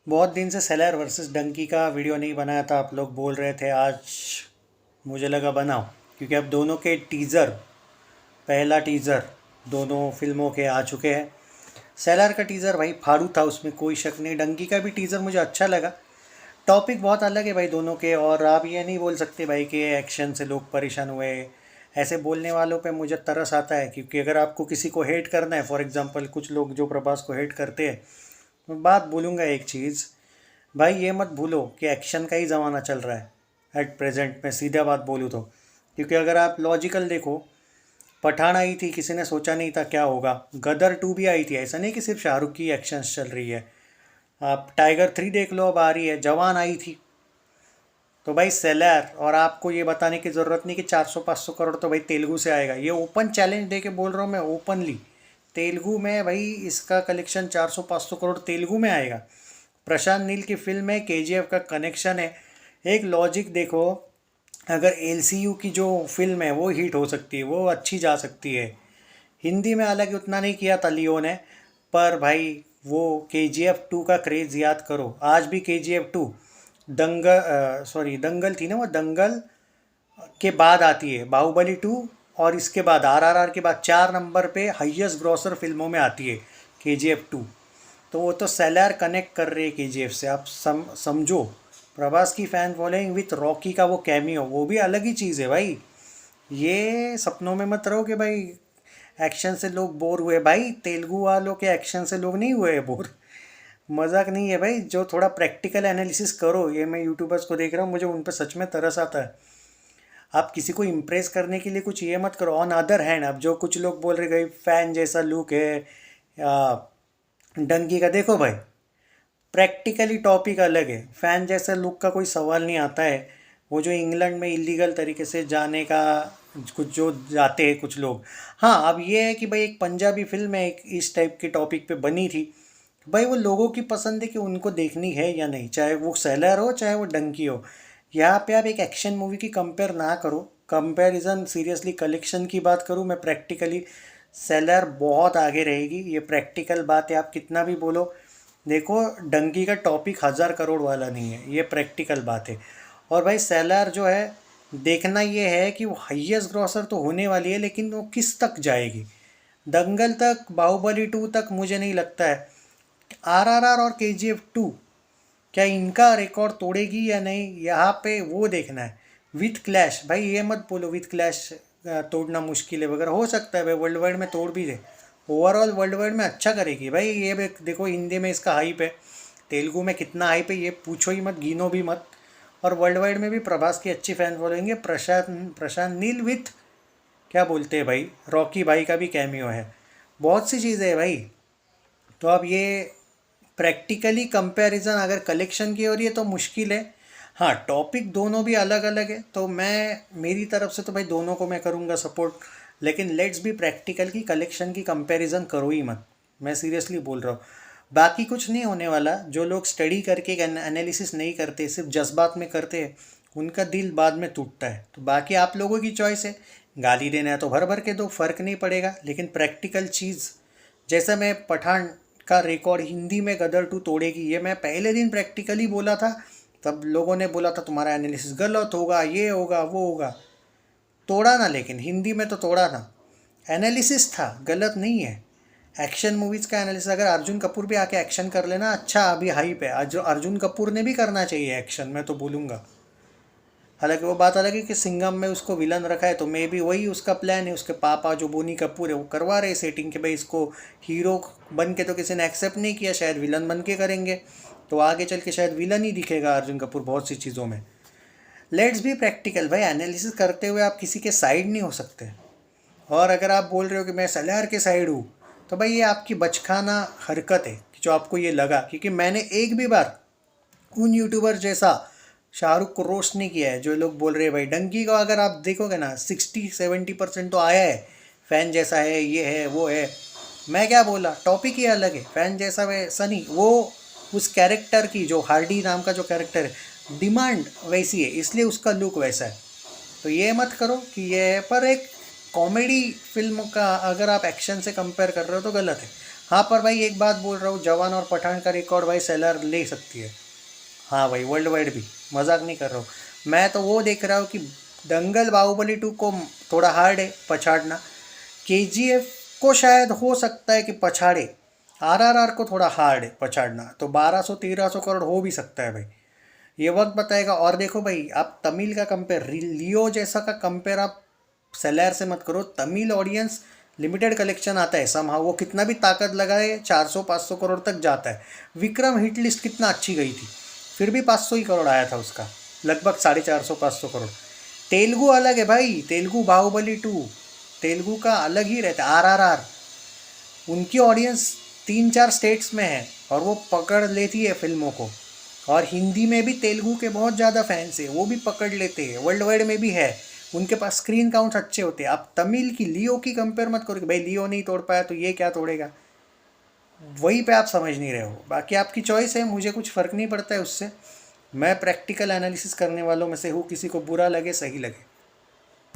बहुत दिन से सेलर वर्सेस डंकी का वीडियो नहीं बनाया था। आप लोग बोल रहे थे, आज मुझे लगा बनाओ, क्योंकि अब दोनों के टीज़र, पहला टीज़र दोनों फिल्मों के आ चुके हैं। सेलर का टीज़र भाई फाड़ू था, उसमें कोई शक नहीं। डंकी का भी टीज़र मुझे अच्छा लगा। टॉपिक बहुत अलग है भाई दोनों के, और आप ये नहीं बोल सकते भाई कि एक्शन से लोग परेशान हुए। ऐसे बोलने वालों पे मुझे तरस आता है, क्योंकि अगर आपको किसी को हेट करना है, फॉर एग्जांपल कुछ लोग जो प्रभास को हेट करते हैं, मैं बात बोलूँगा एक चीज़, भाई ये मत भूलो कि एक्शन का ही ज़माना चल रहा है एट प्रेजेंट में, सीधा बात बोलूँ तो। क्योंकि अगर आप लॉजिकल देखो, पठान आई थी, किसी ने सोचा नहीं था क्या होगा। गदर 2 भी आई थी, ऐसा नहीं कि सिर्फ शाहरुख की एक्शंस चल रही है। आप टाइगर 3 देख लो, अब आ रही है। जवान आई थी। तो भाई सेलर, और आपको ये बताने की ज़रूरत नहीं कि 400-500 करोड़ तो भाई तेलुगु से आएगा। ये ओपन चैलेंज दे के बोल रहा हूँ मैं, ओपनली। तेलुगु में भाई इसका कलेक्शन 400-500 करोड़ तेलुगु में आएगा। प्रशांत नील की फिल्म है, केजीएफ का कनेक्शन है। एक लॉजिक देखो, अगर एलसीयू की जो फिल्म है वो हिट हो सकती है, वो अच्छी जा सकती है। हिंदी में हालांकि उतना नहीं किया था लियो ने, पर भाई वो KGF 2 का क्रेज़ याद करो। आज भी KGF 2 दंगल, सॉरी दंगल थी ना, वो दंगल के बाद आती है बाहुबली 2, और इसके बाद RRR के बाद 4 नंबर पे हाईएस्ट ग्रॉसर फिल्मों में आती है KGF 2। तो वो तो सेलर कनेक्ट कर रही है KGF से, आप समझो। प्रभास की फ़ैन फॉलोइंग विथ रॉकी का वो कैमियो, वो भी अलग ही चीज़ है भाई। ये सपनों में मत रहो कि भाई एक्शन से लोग बोर हुए। भाई तेलुगु वालों के एक्शन से लोग नहीं हुए बोर, मजाक नहीं है भाई। जो थोड़ा प्रैक्टिकल एनालिसिस करो, ये मैं यूट्यूबर्स को देख रहा हूँ, मुझे उन पर सच में तरस आता है। आप किसी को इम्प्रेस करने के लिए कुछ ये मत करो। ऑन अदर हैंड, अब जो कुछ लोग बोल रहे गए फैन जैसा लुक है या डंकी का, देखो भाई प्रैक्टिकली टॉपिक अलग है। फ़ैन जैसा लुक का कोई सवाल नहीं आता है। वो जो इंग्लैंड में इलीगल तरीके से जाने का, कुछ जो जाते हैं कुछ लोग। हाँ, अब ये है कि भाई एक पंजाबी फिल्म है, एक इस टाइप के टॉपिक पे बनी थी। भाई वो लोगों की पसंद है कि उनको देखनी है या नहीं, चाहे वो सेलर हो चाहे वो डंकी हो। यहाँ पे आप एक एक्शन मूवी की कंपेयर ना करो। कंपैरिजन सीरियसली कलेक्शन की बात करूँ मैं, प्रैक्टिकली सेलर बहुत आगे रहेगी, ये प्रैक्टिकल बात है। आप कितना भी बोलो, देखो डंकी का टॉपिक 1000 करोड़ वाला नहीं है, ये प्रैक्टिकल बात है। और भाई सेलर जो है, देखना ये है कि वो हाईएस्ट ग्रॉसर तो होने वाली है, लेकिन वो किस तक जाएगी। दंगल तक, बाहुबली 2 तक मुझे नहीं लगता है। RRR और KGF 2 क्या इनका रिकॉर्ड तोड़ेगी या नहीं, यहाँ पे वो देखना है। विथ क्लैश, भाई ये मत बोलो विथ क्लैश तोड़ना मुश्किल है वगैरह, हो सकता है भाई वर्ल्ड वाइड में तोड़ भी दे। ओवरऑल वर्ल्ड वाइड में अच्छा करेगी भाई। ये देखो हिंदी में इसका हाइप है, तेलुगु में कितना हाइप है ये पूछो ही मत, गिनो भी मत। और वर्ल्ड वाइड में भी प्रभास की अच्छी फैन फॉलोइंग है। प्रशांत नील विथ, क्या बोलते हैं भाई, रॉकी भाई का भी कैमियो है। बहुत सी चीज़ें हैं भाई। तो अब ये प्रैक्टिकली कंपैरिजन अगर कलेक्शन की हो रही है तो मुश्किल है। हाँ, टॉपिक दोनों भी अलग अलग है, तो मैं मेरी तरफ से तो भाई दोनों को मैं करूँगा सपोर्ट। लेकिन लेट्स भी प्रैक्टिकल की कलेक्शन की कंपैरिजन करो ही मत, मैं सीरियसली बोल रहा हूँ। बाकी कुछ नहीं होने वाला। जो लोग स्टडी करके एनालिसिस नहीं करते, सिर्फ जज्बात में करते हैं, उनका दिल बाद में टूटता है। तो बाकी आप लोगों की चॉइस है, गाली देना है तो भर भर के दो, फ़र्क नहीं पड़ेगा। लेकिन प्रैक्टिकल चीज़, जैसा मैं पठान का रिकॉर्ड हिंदी में गदर 2 तोड़ेगी, ये मैं पहले दिन प्रैक्टिकली बोला था। तब लोगों ने बोला था तुम्हारा एनालिसिस गलत होगा, ये होगा वो होगा। तोड़ा ना, लेकिन हिंदी में तो तोड़ा ना। एनालिसिस था, गलत नहीं है। एक्शन मूवीज़ का एनालिसिस, अगर अर्जुन कपूर भी आके एक्शन कर लेना, अच्छा अभी हाइप है, अर्जुन कपूर ने भी करना चाहिए एक्शन, मैं तो बोलूँगा। हालांकि वो बात अलग है कि सिंघम में उसको विलन रखा है, तो मे भी वही उसका प्लान है। उसके पापा जो बोनी कपूर है वो करवा रहे सेटिंग के भाई इसको हीरो बन के, तो किसी ने एक्सेप्ट नहीं किया, शायद विलन बन के करेंगे। तो आगे चल के शायद विलन ही दिखेगा अर्जुन कपूर बहुत सी चीज़ों में। लेट्स बी प्रैक्टिकल भाई, एनालिसिस करते हुए आप किसी के साइड नहीं हो सकते। और अगर आप बोल रहे हो कि मैं सलार के साइड हूँ, तो भाई ये आपकी बचकाना हरकत है कि जो आपको ये लगा। क्योंकि मैंने एक भी बार उन यूट्यूबर जैसा शाहरुख को रोस्ट नहीं किया है जो लोग बोल रहे हैं भाई डंकी को। अगर आप देखोगे ना, 60-70% तो आया है फ़ैन जैसा है, ये है वो है। मैं क्या बोला, टॉपिक ही अलग है। फ़ैन जैसा वैसा नहीं, वो उस कैरेक्टर की, जो हार्डी नाम का जो कैरेक्टर है, डिमांड वैसी है, इसलिए उसका लुक वैसा है। तो ये मत करो कि ये है। पर एक कॉमेडी फिल्म का अगर आप एक्शन से कंपेयर कर रहे हो तो गलत है। हाँ पर भाई एक बात बोल रहा हूँ, जवान और पठान का रिकॉर्ड भाई सेलर ले सकती है। हाँ भाई, वर्ल्ड वाइड भी, मजाक नहीं कर रहा हूँ। मैं तो वो देख रहा हूँ कि दंगल बाहुबली 2 को थोड़ा हार्ड है पछाड़ना, केजीएफ को शायद हो सकता है कि पछाड़े, आरआरआर को थोड़ा हार्ड है पछाड़ना, तो 1200-1300 करोड़ हो भी सकता है भाई, ये वक्त बताएगा। और देखो भाई, आप तमिल का कंपेयर, लियो जैसा का कंपेयर आप सेलर से मत करो। तमिल ऑडियंस लिमिटेड कलेक्शन आता है समहाउ, वो कितना भी ताकत लगाए 400-500 करोड़ तक जाता है। विक्रम हिट लिस्ट कितना अच्छी गई थी, फिर भी 500 ही करोड़ आया था उसका, लगभग 450-500 करोड़। तेलुगु अलग है भाई, तेलुगु बाहुबली 2 तेलुगु का अलग ही रहता है। आरआरआर, उनकी ऑडियंस 3-4 स्टेट्स में है और वो पकड़ लेती है फिल्मों को। और हिंदी में भी तेलुगु के बहुत ज़्यादा फैंस है, वो भी पकड़ लेते हैं, वर्ल्ड वाइड में भी है, उनके पास स्क्रीन काउंट्स अच्छे होते हैं। आप तमिल की लियो की कंपेयर मत करो कि भाई लियो नहीं तोड़ पाया तो ये क्या तोड़ेगा, वहीं पे आप समझ नहीं रहे हो। बाकी आपकी चॉइस है, मुझे कुछ फ़र्क नहीं पड़ता है उससे। मैं प्रैक्टिकल एनालिसिस करने वालों में से हूँ, किसी को बुरा लगे सही लगे।